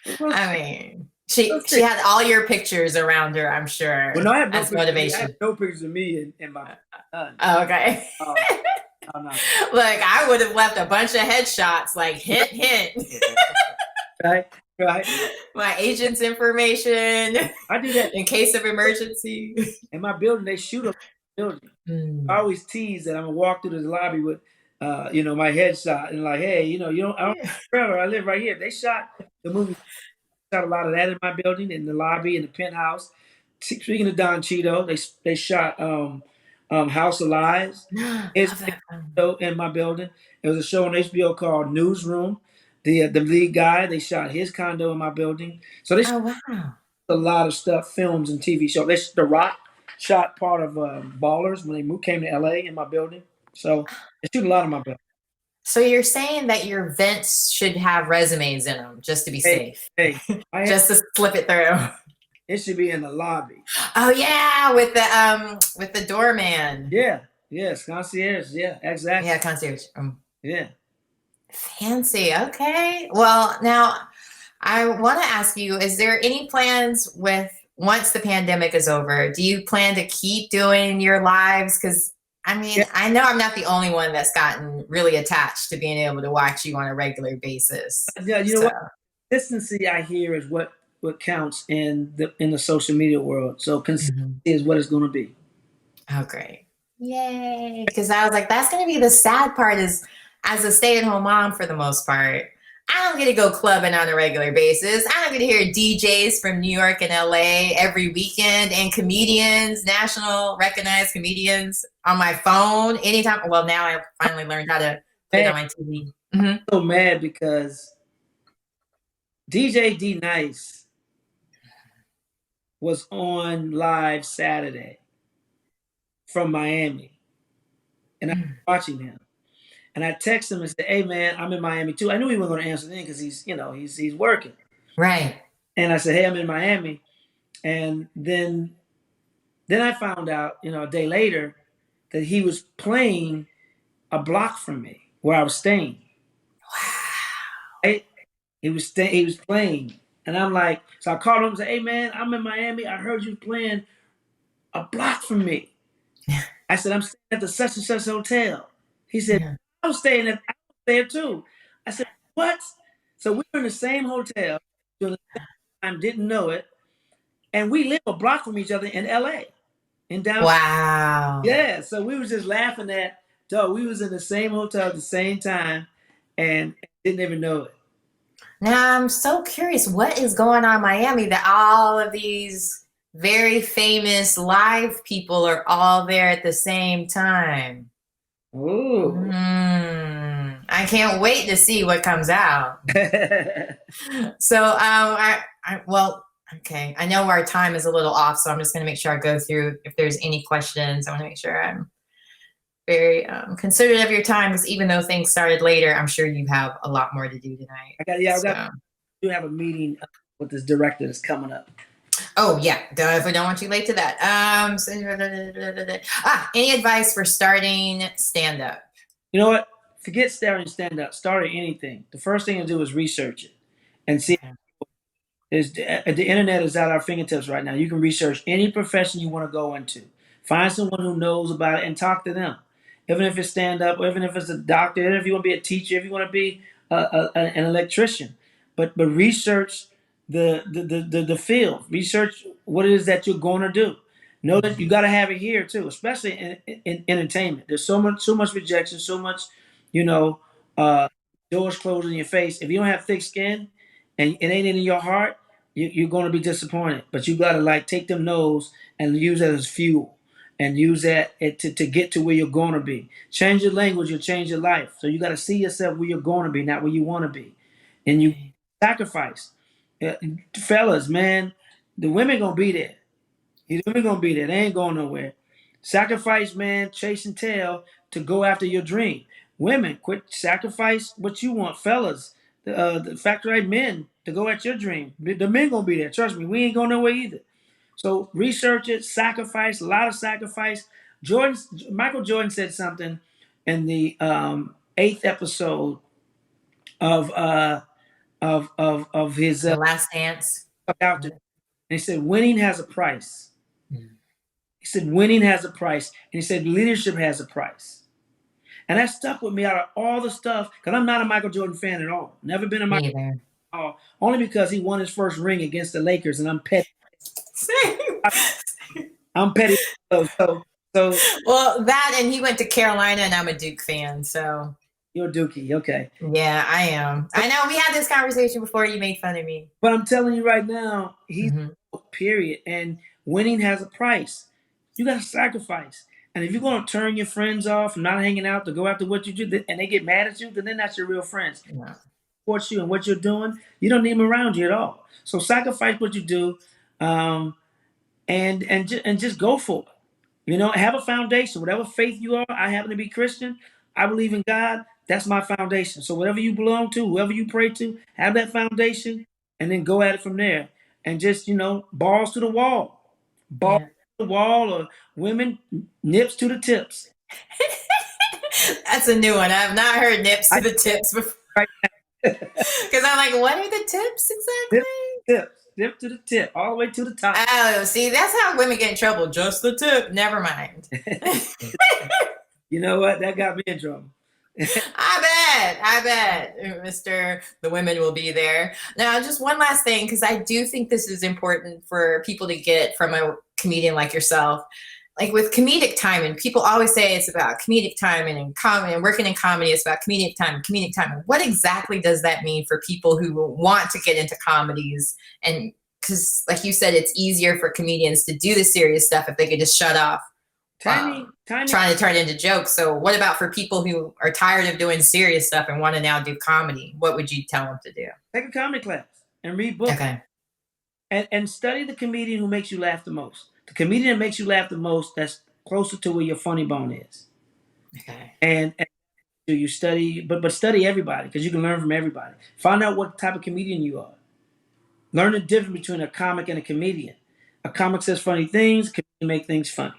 It was I mean, so she sick. had all your pictures around her, I'm Well, sure. no, I have no That's pictures of me. I have motivation. no pictures of me in my none. Oh, okay. Oh, no, no. Look, I would have left a bunch of headshots, like hint, hint. Right, right. My agent's information I do that in case of emergency. in my building. They shoot up the building. I Mm. always tease that I'm gonna walk through this lobby with, my headshot and like, hey, you don't. I don't forever. I live right here. They shot the movie. Shot a lot of that in my building, in the lobby, in the penthouse. Speaking of Don Cheeto, they shot House of Lies. His Love that film. show in my building. There was a show on HBO called Newsroom. The lead guy, they shot his condo in my building. So they shot Oh, wow. a lot of stuff, films and TV shows. The Rock shot part of Ballers when came to LA in my building. So they shoot a lot of my building. So you're saying that your vents should have resumes in them just to be Hey, safe, hey, I just to slip it through. It should be in the lobby. Oh yeah, with the doorman. Yeah, yes, concierge. Yeah, exactly. Yeah, concierge. Yeah. Fancy. Okay. Well, now I want to ask you, is there any plans with once the pandemic is over, do you plan to keep doing your lives? Because I mean, Yeah, I know I'm not the only one that's gotten really attached to being able to watch you on a regular basis. yeah. You know So, what? Consistency, I hear, is what counts in the social media world. So consistency mhm. is what it's going to be. Oh, great. Yay. Because I was like, that's going to be the sad part is as a stay-at-home mom for the most part, I don't get to go clubbing on a regular basis. I don't get to hear DJs from New York and LA every weekend and comedians, national recognized comedians on my phone anytime. Well, now I finally learned how to put it Man, on my TV. Mm-hmm. so mad because DJ D Nice was on live Saturday from Miami, and I was watching him. And I texted him and said, "Hey man, I'm in Miami too." I knew he wasn't going to answer then because he's working. Right. And I said, "Hey, I'm in Miami." And then I found out, a day later, that he was playing a block from me where I was staying. Right? He was playing, and I'm like, so I called him and said, "Hey man, I'm in Miami. I heard you playing a block from me." I said, "I'm staying at the such and such hotel." He said, Yeah. I was there too." I said, "What?" So we were in the same hotel during the same time, didn't know it, and we live a block from each other in LA, in downtown. Wow. Yeah, so we was just laughing at, dog, we was in the same hotel at the same time and didn't even know it. Now I'm so curious, what is going on in Miami that all of these very famous live people are all there at the same time? Ooh. I can't wait to see what comes out. So, well, okay, I know our time is a little off, so I'm just going to make sure I go through if there's any questions. I want to make sure I'm very considerate of your time because even though things started later, I'm sure you have a lot more to do tonight. I got So. to have a meeting with this director that's coming up. Oh yeah, definitely don't want you late to that. Any advice for starting stand up? You know what? Forget starting stand up, starting anything. The first thing to do is research it and see. Okay. The internet is at our fingertips right now. You can research any profession you want to go into. Find someone who knows about it and talk to them. Even if it's stand up, or even if it's a doctor, even if you want to be a teacher, if you want to be an electrician, but research the field. Research what it is that you're going to do. Know that you got to have it here too, especially in entertainment. There's so much rejection, so much, you know, uh, doors closed in your face. If you don't have thick skin and it ain't in your heart, you're going to be disappointed. But you got to like take them no's and use that as fuel and use to get to where you're going to be. Change your language, you'll change your life. So you got to see yourself where you're going to be, not where you want to be. And you sacrifice. Fellas, man, the women going to be there. The women going to be there. They ain't going nowhere. Sacrifice, man, chase and tail to go after your dream. Women, quit sacrifice what you want. Fellas, the factor men to go at your dream. The men gonna be there. Trust me, we ain't going nowhere either. So research it, sacrifice, a lot of sacrifice. Michael Jordan said something in the eighth episode of his The Last Dance. out there. And he said, winning has a price. He said, winning has a price. And he said, leadership has a price. And that stuck with me out of all the stuff, because I'm not a Michael Jordan fan at all. Never been a Me Michael either. Jordan fan at all. Only because he won his first ring against the Lakers, and I'm petty. Same. I'm petty. So Well, that and he went to Carolina, and I'm a Duke fan, so you're Dookie, okay. yeah, I am. I know we had this conversation before. You made fun of me. But I'm telling you right now, he's Mhm. period. And winning has a price. You got to sacrifice. And if you're going to turn your friends off, not hanging out to go after what you do, and they get mad at you, then they're not your real friends. Yeah. Support you and what you're doing, you don't need them around you at all. So sacrifice what you do, and just go for it. Have a foundation. Whatever faith you are, I happen to be Christian. I believe in God. That's my foundation. So whatever you belong to, whoever you pray to, have that foundation, and then go at it from there. and just, balls to the wall. Balls Yeah. to the wall, or women nips to the tips. That's a new one. I've not heard nips to I the tips before. right. Because I'm like, what are the tips Nip, exactly? nip to the tip, all the way to the top. Oh, see, that's how women get in trouble. Just the tip. Never mind. You know what? That got me in trouble. I bet, Mr. The women will be there. Now, just one last thing, because I do think this is important for people to get from a comedian like yourself. Like with comedic timing, people always say it's about comedic timing and comedy and working in comedy. It's about comedic timing, comedic timing. What exactly does that mean for people who want to get into comedies? And because, like you said, it's easier for comedians to do the serious stuff if they could just shut off Timing. trying to turn it into jokes. So what about for people who are tired of doing serious stuff and want to now do comedy? What would you tell them to do? Take a comedy class and read books. Okay. And study the comedian who makes you laugh the most. The comedian that makes you laugh the most, that's closer to where your funny bone is. Okay. And do you study, but study everybody, because you can learn from everybody. Find out what type of comedian you are. Learn the difference between a comic and a comedian. A comic says funny things, a comedian make things funny.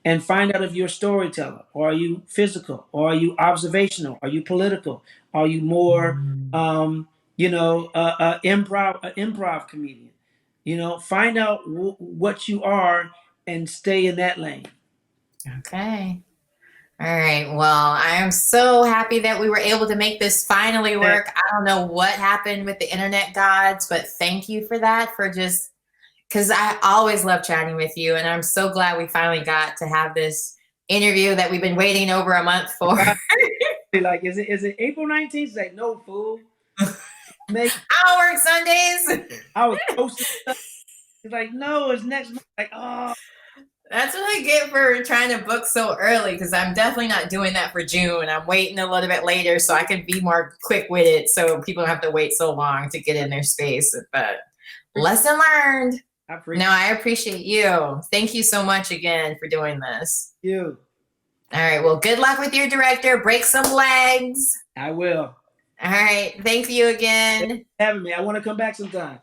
And find out if you're a storyteller, or are you physical, or are you observational, are you political, are you more, improv comedian. Find out what you are and stay in that lane. Okay. All right. Well, I am so happy that we were able to make this finally work. I don't know what happened with the internet gods, but thank you for that, for just, because I always love chatting with you. And I'm so glad we finally got to have this interview that we've been waiting over a month for. Like, is it April 19th? Like, no, fool. I don't work Sundays. I was posting stuff. He's like, no, it's next month. Like, oh. That's what I get for trying to book so early, because I'm definitely not doing that for June. I'm waiting a little bit later so I can be more quick with it, so people don't have to wait so long to get in their space. But lesson learned. I appreciate you. Thank you so much again for doing this. You. All right. Well, good luck with your director. Break some legs. I will. All right. Thank you again. Thanks for having me. I want to come back sometime.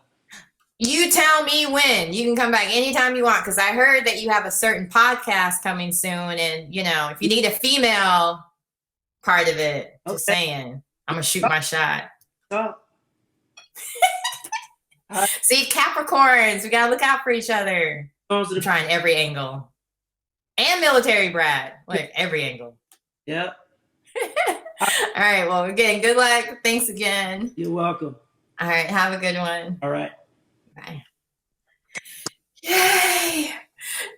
You tell me when. You can come back anytime you want, because I heard that you have a certain podcast coming soon. And, if you need a female part of it, just saying, I'm going to shoot my shot. See, Capricorns, we got to look out for each other. I'm trying every angle. And military Brad, like every angle. Yeah. All right. Well, again, good luck. Thanks again. You're welcome. All right. Have a good one. All right. Bye. Yay!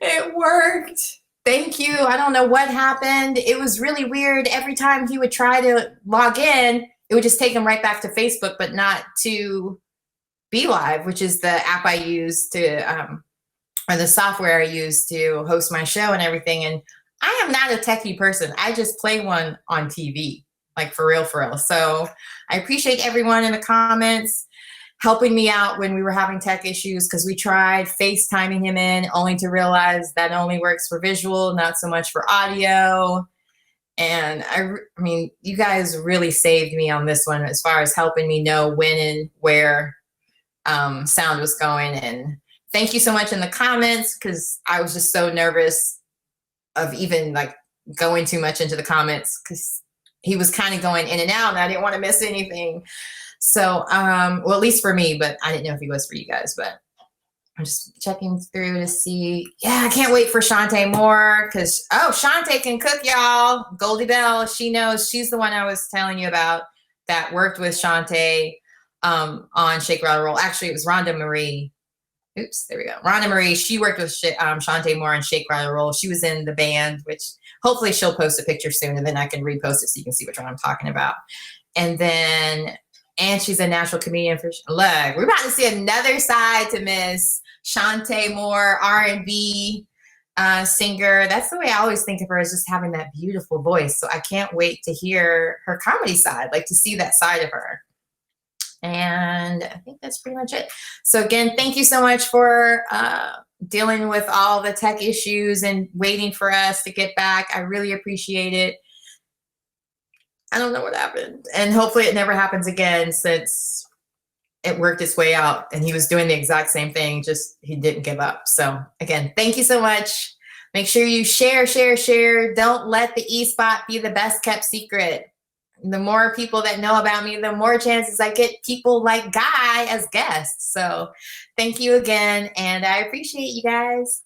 It worked. Thank you. I don't know what happened. It was really weird. Every time he would try to log in, it would just take him right back to Facebook, but not to Be Live, which is the app I use to, or the software I use to host my show and everything. And I am not a techie person. I just play one on TV, like for real, for real. So I appreciate everyone in the comments helping me out when we were having tech issues, because we tried FaceTiming him in, only to realize that only works for visual, not so much for audio. And I mean, you guys really saved me on this one as far as helping me know when and where sound was going. And thank you so much in the comments, because I was just so nervous of even like going too much into the comments, because he was kind of going in and out and I didn't want to miss anything. So, well, at least for me, but I didn't know if he was for you guys, but I'm just checking through to see. Yeah, I can't wait for Shantae Moore, because, Shantae can cook, y'all. Goldie Bell, she knows. She's the one I was telling you about that worked with Shantae on Shake, Rattle, Roll. Actually, it was Rhonda Marie. Oops, there we go. Rhonda Marie, she worked with Shantae Moore on Shake, Rattle, Roll. She was in the band, which hopefully she'll post a picture soon, and then I can repost it so you can see which one I'm talking about. And she's a natural comedian. Look, we're about to see another side to Miss Shantae Moore, R&B singer. That's the way I always think of her, as just having that beautiful voice. So I can't wait to hear her comedy side, like to see that side of her. And I think that's pretty much it. So again, thank you so much for dealing with all the tech issues and waiting for us to get back. I really appreciate it. I don't know what happened, and hopefully it never happens again, since it worked its way out, and he was doing the exact same thing, just he didn't give up. So again, thank you so much. Make sure you share. Don't let the E-spot be the best kept secret. The more people that know about me, the more chances I get people like Guy as guests. So thank you again, and I appreciate you guys.